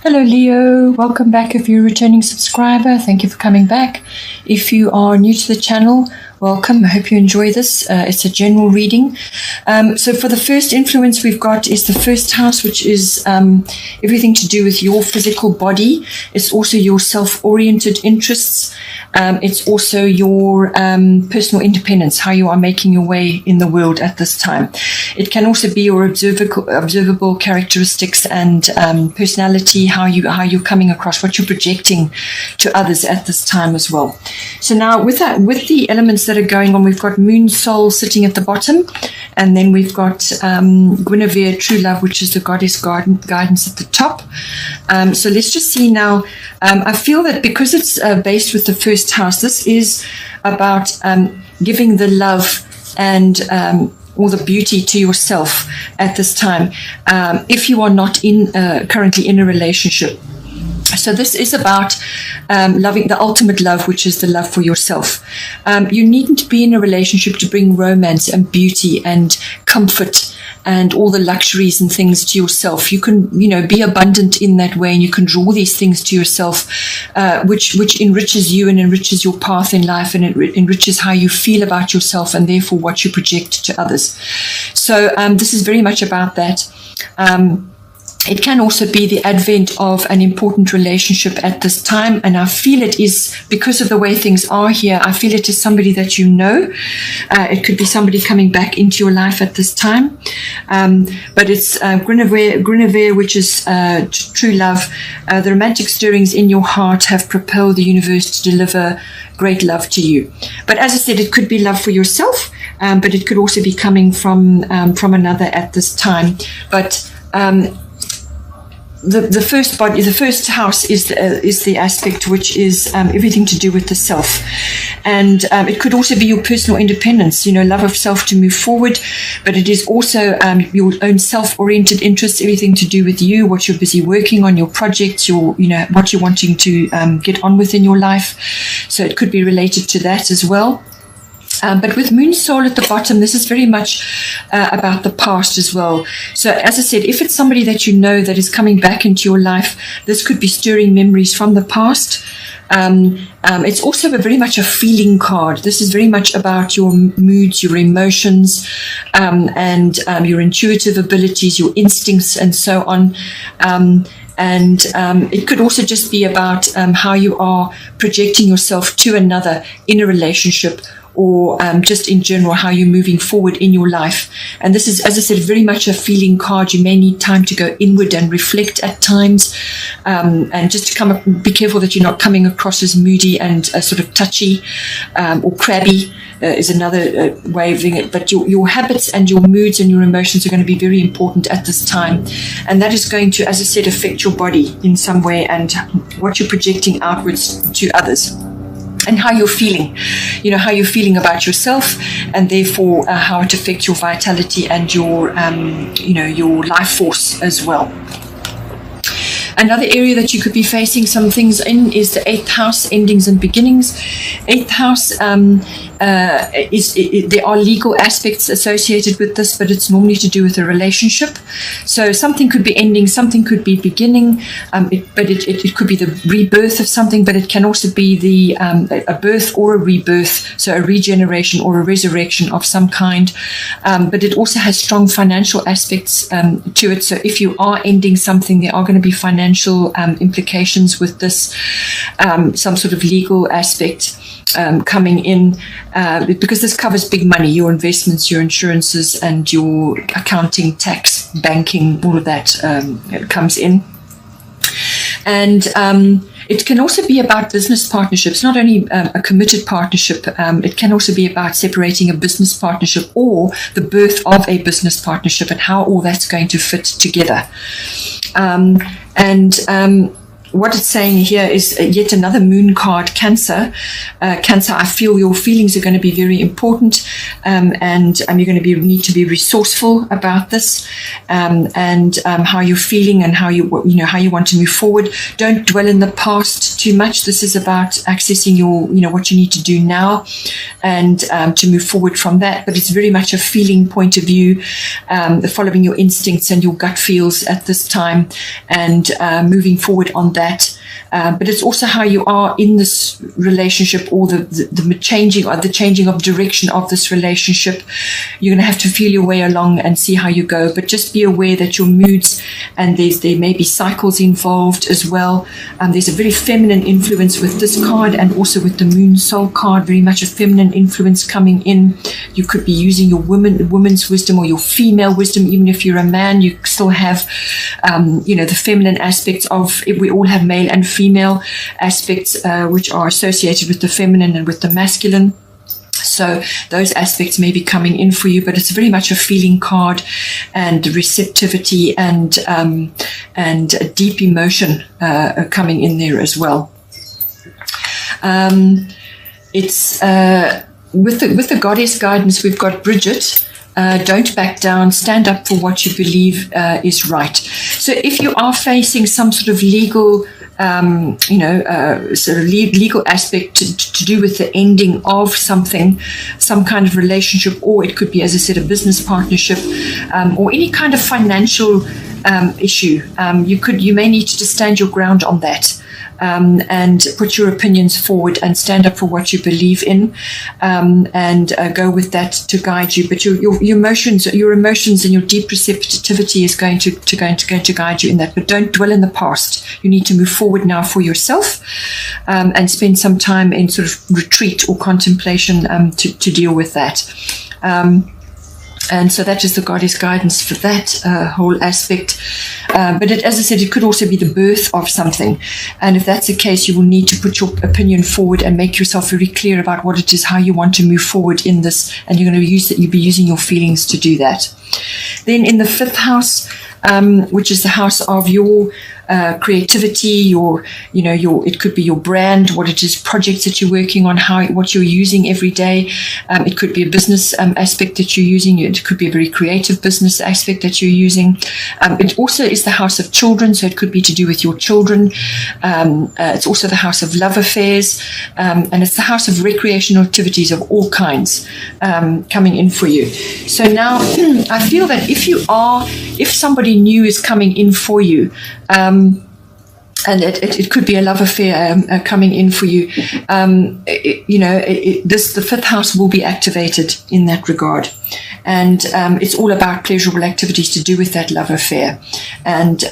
Hello Leo, welcome back. If you're a returning subscriber, thank you for coming back. If you are new to the channel, welcome. I hope you enjoy this. It's a general reading. So for the first influence we've got is the first house, which is everything to do with your physical body. It's also your self-oriented interests. It's also your personal independence, how you are making your way in the world at this time. It can also be your observable characteristics and personality, how you're coming across, what you're projecting to others at this time as well. So now with the elements that are going on, we've got Moon Soul sitting at the bottom, and then we've got Guinevere, True Love, which is the goddess guidance at the top. So let's just see now. I feel that because it's based with the first house, this is about giving the love and all the beauty to yourself at this time, if you are not currently in a relationship. So this is about loving the ultimate love, which is the love for yourself. You needn't be in a relationship to bring romance and beauty and comfort and all the luxuries and things to yourself. You can, be abundant in that way, and you can draw these things to yourself, which enriches you and enriches your path in life, and it enriches how you feel about yourself and therefore what you project to others. So this is very much about that. It can also be the advent of an important relationship at this time, and I feel it is, because of the way things are here, I feel it is somebody that you know. It could be somebody coming back into your life at this time, but it's Guinevere, which is true love. The romantic stirrings in your heart have propelled the universe to deliver great love to you. But as I said, it could be love for yourself, but it could also be coming from another at this time. But the first house is the aspect which is everything to do with the self, and it could also be your personal independence, love of self to move forward. But it is also your own self-oriented interests, everything to do with you, what you're busy working on, your projects, what you're wanting to get on with in your life. So it could be related to that as well. But with Moon Soul at the bottom, this is very much about the past as well. So as I said, if it's somebody that you know that is coming back into your life, this could be stirring memories from the past. It's also very much a feeling card. This is very much about your moods, your emotions, and your intuitive abilities, your instincts, and so on. And it could also just be about how you are projecting yourself to another in a relationship, or just in general, how you're moving forward in your life. And this is, as I said, very much a feeling card. You may need time to go inward and reflect at times, and just to be careful that you're not coming across as moody and sort of touchy or crabby is another way of doing it. But your habits and your moods and your emotions are going to be very important at this time. And that is going to, as I said, affect your body in some way and what you're projecting outwards to others. And how you're feeling, how you're feeling about yourself, and therefore how it affects your vitality and your life force as well. Another area that you could be facing some things in is the 8th house, endings and beginnings. 8th house, there are legal aspects associated with this, but it's normally to do with a relationship. So something could be ending, something could be beginning, but it could be the rebirth of something, but it can also be a birth or a rebirth, so a regeneration or a resurrection of some kind. But it also has strong financial aspects to it. So if you are ending something, there are going to be financial implications with this, some sort of legal aspect coming in, because this covers big money, your investments, your insurances, and your accounting, tax, banking, all of that comes in. And it can also be about business partnerships, not only a committed partnership. It can also be about separating a business partnership or the birth of a business partnership and how all that's going to fit together. what it's saying here is yet another moon card, Cancer. Cancer, I feel your feelings are going to be very important, and you're going to need to be resourceful about this, and how you're feeling and how you want to move forward. Don't dwell in the past too much. This is about accessing your, what you need to do now, and to move forward from that. But it's very much a feeling point of view, following your instincts and your gut feels at this time, and moving forward on that. But it's also how you are in this relationship, or the changing of direction of this relationship. You're going to have to feel your way along and see how you go. But just be aware that your moods, and there may be cycles involved as well. There's a very feminine influence with this card, and also with the Moon Soul card, very much a feminine influence coming in. You could be using your woman's wisdom or your female wisdom. Even if you're a man, you still have, the feminine aspects of it. We all have male and female aspects, which are associated with the feminine and with the masculine. So those aspects may be coming in for you, but it's very much a feeling card, and receptivity and a deep emotion coming in there as well. It's with the goddess guidance, we've got Bridget. Don't back down, stand up for what you believe is right. So if you are facing some sort of legal, legal aspect to do with the ending of something, some kind of relationship, or it could be, as I said, a business partnership, or any kind of financial issue, you may need to stand your ground on that. And put your opinions forward and stand up for what you believe in, and go with that to guide you. But your emotions and your deep receptivity is going to guide you in that. But don't dwell in the past. You need to move forward now for yourself, and spend some time in sort of retreat or contemplation to deal with that. And so that is the goddess guidance for that whole aspect. But as I said, it could also be the birth of something. And if that's the case, you will need to put your opinion forward and make yourself very clear about what it is, how you want to move forward in this. And you're going to you'll be using your feelings to do that. Then in the 5th house, which is the house of your creativity, it could be your brand, what it is, projects that you're working on, what you're using every day. It could be a business aspect that you're using. It could be a very creative business aspect that you're using. It also is the house of children, so it could be to do with your children. It's also the house of love affairs, and it's the house of recreational activities of all kinds coming in for you. So now I feel that if somebody new is coming in for you, and it could be a love affair coming in for you, the 5th house will be activated in that regard. And it's all about pleasurable activities to do with that love affair. And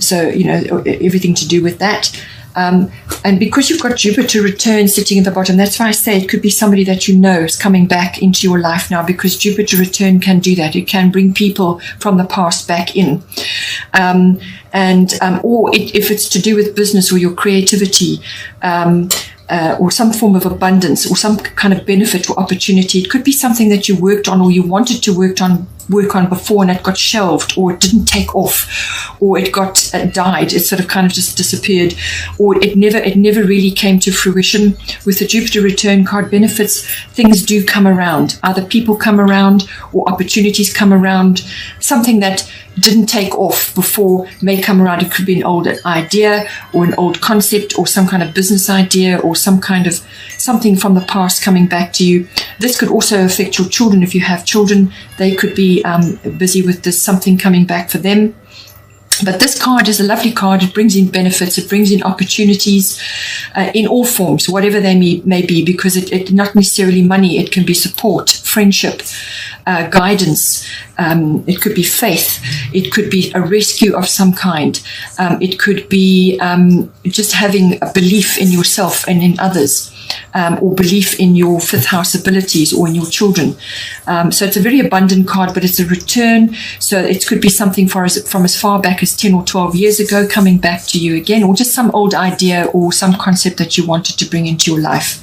so everything to do with that. And because you've got Jupiter return sitting at the bottom, that's why I say it could be somebody that you know is coming back into your life now, because Jupiter return can do that. It can bring people from the past back in. Or if it's to do with business or your creativity, or some form of abundance or some kind of benefit or opportunity, it could be something that you worked on or you wanted to work on before, and it got shelved, or it didn't take off, or it got died. It sort of kind of just disappeared, or it never really came to fruition. With the Jupiter return card benefits, things do come around. Either people come around or opportunities come around. Something that didn't take off before may come around. It could be an old idea or an old concept or some kind of business idea or some kind of something from the past coming back to you. This could also affect your children. If you have children, they could be busy with this, something coming back for them. But this card is a lovely card. It brings in benefits. It brings in opportunities in all forms, whatever they may be, because it not necessarily money. It can be support, friendship, guidance. It could be faith. It could be a rescue of some kind. It could be just having a belief in yourself and in others. Or belief in your 5th house abilities or in your children. So it's a very abundant card, but it's a return. So it could be something from as far back as 10 or 12 years ago coming back to you again, or just some old idea or some concept that you wanted to bring into your life.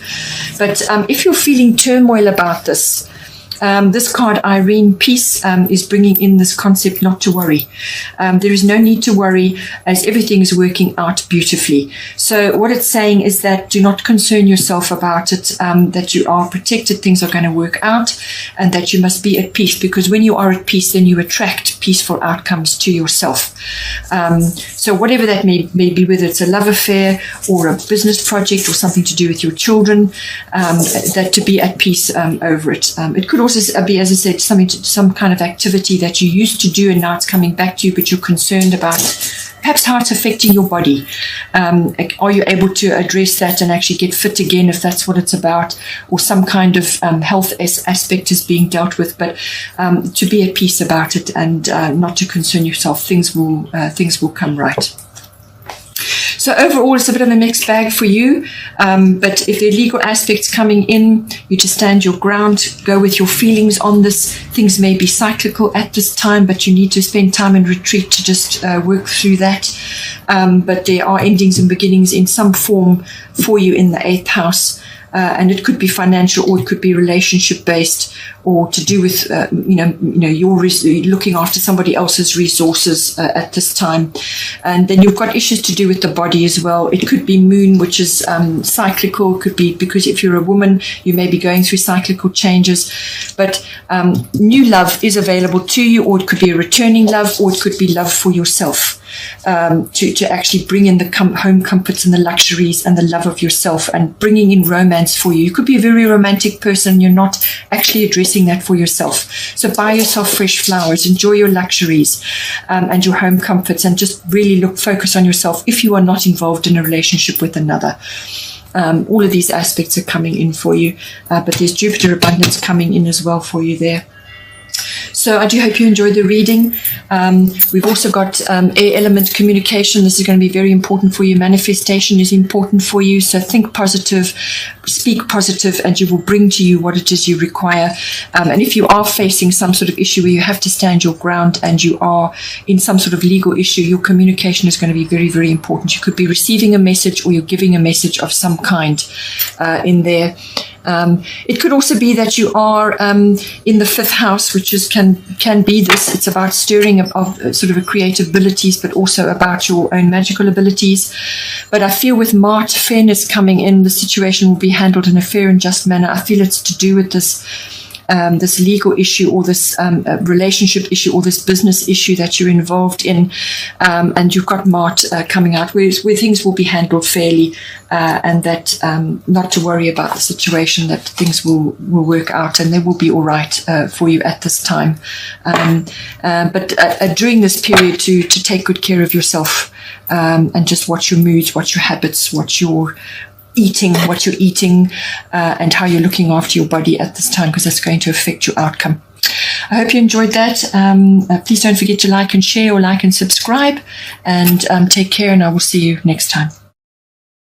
But if you're feeling turmoil about this, This card, Irene, peace, is bringing in this concept not to worry. There is no need to worry as everything is working out beautifully. So what it's saying is that do not concern yourself about it, that you are protected, things are going to work out, and that you must be at peace, because when you are at peace, then you attract peaceful outcomes to yourself. So whatever that may be, whether it's a love affair or a business project or something to do with your children, that to be at peace over it. It could also be, as I said, some kind of activity that you used to do and now it's coming back to you, but you're concerned about perhaps how it's affecting your body. Are you able to address that and actually get fit again, if that's what it's about, or some kind of health aspect is being dealt with, but to be at peace about it and not to concern yourself. Things will come right. So overall, it's a bit of a mixed bag for you. But if there are legal aspects coming in, you just stand your ground, go with your feelings on this. Things may be cyclical at this time, but you need to spend time in retreat to just work through that. But there are endings and beginnings in some form for you in the 8th house. And it could be financial, or it could be relationship based, or to do with your looking after somebody else's resources at this time. And then you've got issues to do with the body as well. It could be moon, which is cyclical. It could be because if you're a woman, you may be going through cyclical changes. But new love is available to you, or it could be a returning love, or it could be love for yourself. To actually bring in the home comforts and the luxuries and the love of yourself, and bringing in romance for you. You could be a very romantic person. You're not actually addressing that for yourself. So buy yourself fresh flowers, enjoy your luxuries and your home comforts, and just really focus on yourself if you are not involved in a relationship with another. All of these aspects are coming in for you, but there's Jupiter abundance coming in as well for you there. So I do hope you enjoyed the reading. We've also got air element communication. This is going to be very important for you. Manifestation is important for you. So think positive, speak positive, and you will bring to you what it is you require. And if you are facing some sort of issue where you have to stand your ground and you are in some sort of legal issue, your communication is going to be very, very important. You could be receiving a message, or you're giving a message of some kind in there. It could also be that you are in the 5th house, which can be this. It's about stirring of sort of creative abilities, but also about your own magical abilities. But I feel with Mart, fairness coming in, the situation will be handled in a fair and just manner. I feel it's to do with this legal issue, or this relationship issue, or this business issue that you're involved in, and you've got Mart coming out where things will be handled fairly, and that not to worry about the situation, that things will work out and they will be all right for you at this time. But during this period, to take good care of yourself, and just watch your moods, watch your habits, watch your what you're eating, and how you're looking after your body at this time, because that's going to affect your outcome. I hope you enjoyed that. Please don't forget to like and share, or like and subscribe, and take care, and I will see you next time.